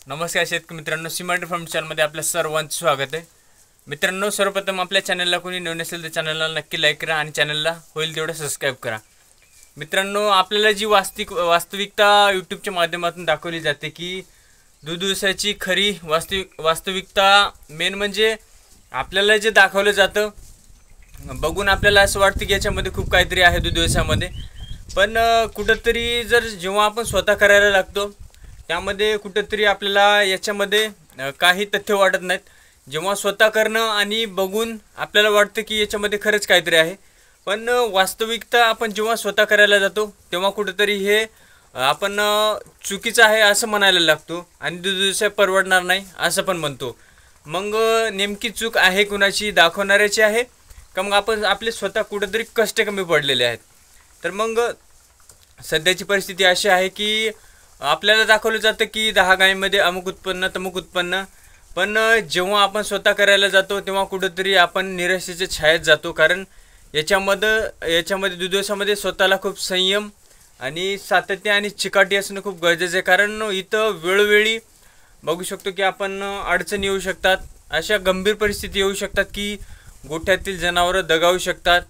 नमस्कार शेतकरी मित्रांनो, सीमांड्री फार्म चॅनलमध्ये आपल्या सर्वांचं स्वागत आहे. मित्रांनो, सर्वप्रथम आपल्या चॅनलला कोणी नवीन असेल तर चॅनलला नक्की लाईक करा आणि चॅनलला होईल तेवढं सबस्क्राईब करा. मित्रांनो, आपल्याला जी वास्तविकता यूट्यूबच्या माध्यमातून दाखवली जाते की दूध व्यवसायाची खरी वास्तविकता मेन म्हणजे आपल्याला जे दाखवलं जातं बघून आपल्याला असं वाटतं की याच्यामध्ये खूप काहीतरी आहे दूध व्यवसायामध्ये. पण कुठंतरी जेव्हा आपण स्वतः करायला लागतो त्यामध्ये कुठंतरी आपल्याला याच्यामध्ये काही तथ्य वाटत नाहीत. जेव्हा स्वतः करणं आणि बघून आपल्याला वाटतं की याच्यामध्ये खरंच काहीतरी आहे, पण वास्तविकता आपण जेव्हा स्वतः करायला जातो तेव्हा कुठंतरी हे आपण चुकीचं आहे असं म्हणायला लागतो आणि दूध व्यवसाय परवडणार नाही असं पण म्हणतो. मग नेमकी चूक आहे कुणाची, दाखवणाऱ्याची आहे का मग आपण आपले स्वतः कुठंतरी कष्ट कमी पडलेले आहेत? तर मग सध्याची परिस्थिती अशी आहे की आपल्याला दाखवलं जातं की 10 गायीमध्ये अमुक उत्पन्न तमुक उत्पन्न, पण जेव्हा आपण स्वतः करायला जातो तेव्हा कुठंतरी आपण निराशेच्या छायेत जातो. कारण याच्यामध्ये दूध व्यवसायामध्ये स्वतःला खूप संयम आणि सातत्य आणि चिकाटी असणं खूप गरजेचं आहे. कारण इथं वेळोवेळी बघू शकतो की आपण अडचणी येऊ शकतात, अशा गंभीर परिस्थिती येऊ शकतात की गोठ्यातील जनावरं दगावू शकतात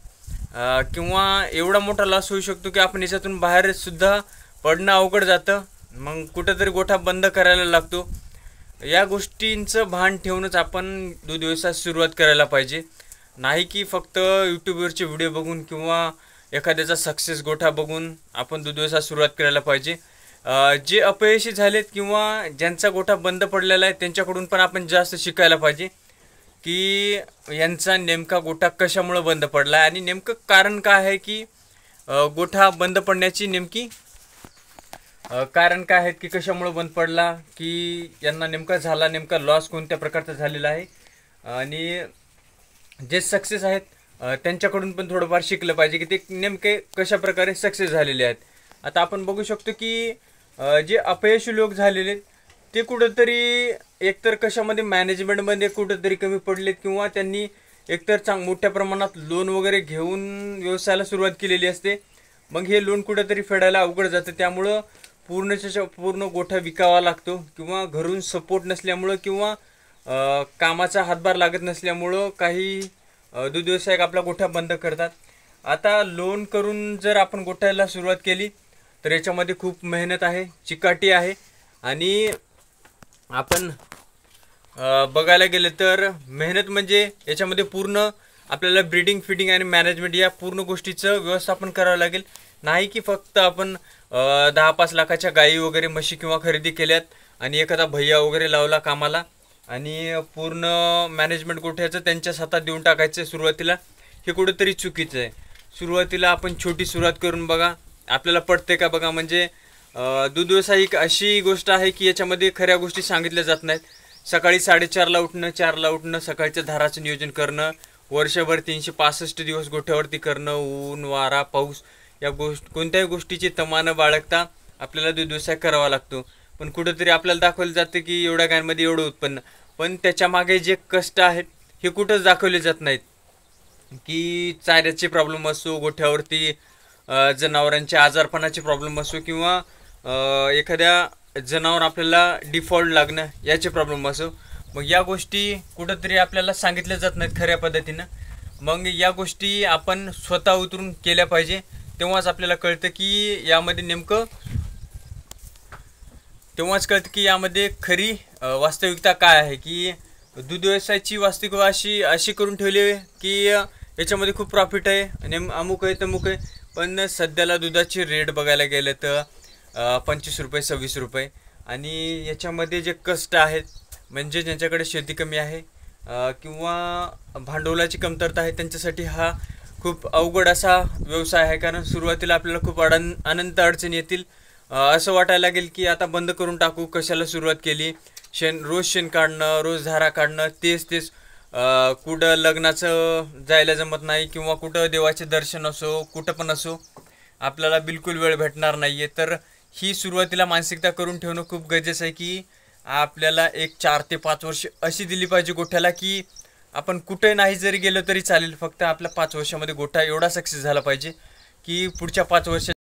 किंवा एवढा मोठा लॉस होऊ शकतो की आपण याच्यातून बाहेर सुद्धा पडणं अवघड जातं. मग कुठंतरी गोठा बंद करायला लागतो. या गोष्टींचं भान ठेवूनच आपण दूध व्यवसाय सुरुवात करायला पाहिजे, नाही की फक्त यूट्यूबवरचे व्हिडिओ बघून किंवा एखाद्याचा सक्सेस गोठा बघून आपण दूध व्यवसाय सुरुवात करायला पाहिजे. जे अपयशी झालेत किंवा ज्यांचा गोठा बंद पडलेला आहे त्यांच्याकडून पण आपण जास्त शिकायला पाहिजे की यांचा नेमका गोठा कशामुळे बंद पडला आहे आणि नेमकं कारण काय आहे की गोठा बंद पडण्याची नेमकी कारण काय आहेत की कशामुळे बंद पडला, की यांना नेमका लॉस कोणत्या प्रकारचा झालेला आहे. आणि जे सक्सेस आहेत त्यांच्याकडून पण थोडंफार शिकलं पाहिजे की ते नेमके कशा प्रकारे सक्सेस झालेले आहेत. आता आपण बघू शकतो की जे अपयशी लोक झालेले ते कुठंतरी एकतर कशामध्ये मॅनेजमेंटमध्ये कुठंतरी कमी पडलेत किंवा त्यांनी एकतर मोठ्या प्रमाणात लोन वगैरे घेऊन व्यवसायाला सुरुवात केलेली असते. मग हे लोन कुठंतरी फेडायला अवघड जातं, त्यामुळं पूर्ण गोठा विकावा लागतो किंवा घरून सपोर्ट नसल्यामुळं किंवा कामाचा हातभार लागत नसल्यामुळं काही दूध व्यावसायिक आपला गोठा बंद करतात. आता लोन करून जर आपण गोठ्याला सुरुवात केली तर याच्यामध्ये खूप मेहनत आहे, चिकाटी आहे आणि आपण बघायला गेलं तर मेहनत म्हणजे याच्यामध्ये पूर्ण आपल्याला ब्रीडिंग, फिडिंग आणि मॅनेजमेंट या पूर्ण गोष्टीचं व्यवस्थापन करावं लागेल. नाही की फक्त आपण 10-5 लाखाच्या गायी वगैरे म्हशी किंवा खरेदी केल्यात आणि एखादा भैया वगैरे लावला कामाला आणि पूर्ण मॅनेजमेंट गोठ्याचं त्यांच्या हातात देऊन टाकायचं सुरुवातीला, हे कुठंतरी चुकीचं आहे. सुरुवातीला आपण छोटी सुरुवात करून बघा, आपल्याला पडते का बघा. म्हणजे दूध व्यवसाय एक अशी गोष्ट आहे की याच्यामध्ये खऱ्या गोष्टी सांगितल्या जात नाहीत. सकाळी 4:30ला उठणं, 4ला उठणं, सकाळच्या धाराचं नियोजन करणं, वर्षभर 365 दिवस गोठ्यावरती करणं, ऊन वारा पाऊस या कोणत्याही गोष्टीची तमानं बाळगता आपल्याला दूध व्यवसाय करावा लागतो. पण कुठंतरी आपल्याला दाखवलं जातं की एवढ्या गायांमध्ये एवढं उत्पन्न, पण त्याच्यामागे जे कष्ट आहेत हे कुठंच दाखवले जात नाहीत. की चाऱ्याचे प्रॉब्लेम असो, गोठ्यावरती जनावरांच्या आजारपणाचे प्रॉब्लेम असो किंवा एखाद्या जनावर आपल्याला डिफॉल्ट लागणं याचे प्रॉब्लेम असो, मग या गोष्टी कुठंतरी आपल्याला सांगितल्या जात नाहीत खऱ्या पद्धतीनं. मग या गोष्टी आपण स्वतः उतरून केल्या पाहिजे, तेव्हाच आपल्याला कळतं की यामध्ये खरी वास्तविकता काय आहे. की दूध व्यवसायाची वास्तविकता अशी करून ठेवली आहे की याच्यामध्ये खूप प्रॉफिट आहे आणि अमुक आहे तमुक आहे, पण सध्याला दुधाची रेट बघायला गेलं तर 25 रुपये 26 रुपये आणि याच्यामध्ये जे कष्ट आहेत म्हणजे ज्यांच्याकडे शेती कमी आहे किंवा भांडवलाची कमतरता आहे त्यांच्यासाठी हा खूप अवघड असा व्यवसाय आहे. कारण सुरुवातीला आपल्याला खूप अनंत अडचणी येतील, असं वाटायला लागेल की आता बंद करून टाकू, कशाला सुरुवात केली. रोज शेण काढणं, रोज धारा काढणं, तेच कुठं लग्नाचं जायला जमत नाही किंवा कुठं देवाचे दर्शन असो, कुठं पण असो आपल्याला बिलकुल वेळ भेटणार नाही आहे. तर ही सुरुवातीला मानसिकता करून ठेवणं खूप गरजेचं आहे की आपल्याला एक 4 ते 5 वर्ष अशी दिली पाहिजे गोठ्याला की आपण कुठे नाही जरी गेलो तरी चालेल, फक्त आपल्या 5 वर्षामध्ये गोठा एवढा सक्सेस झाला पाहिजे की पुढच्या 5 वर्षात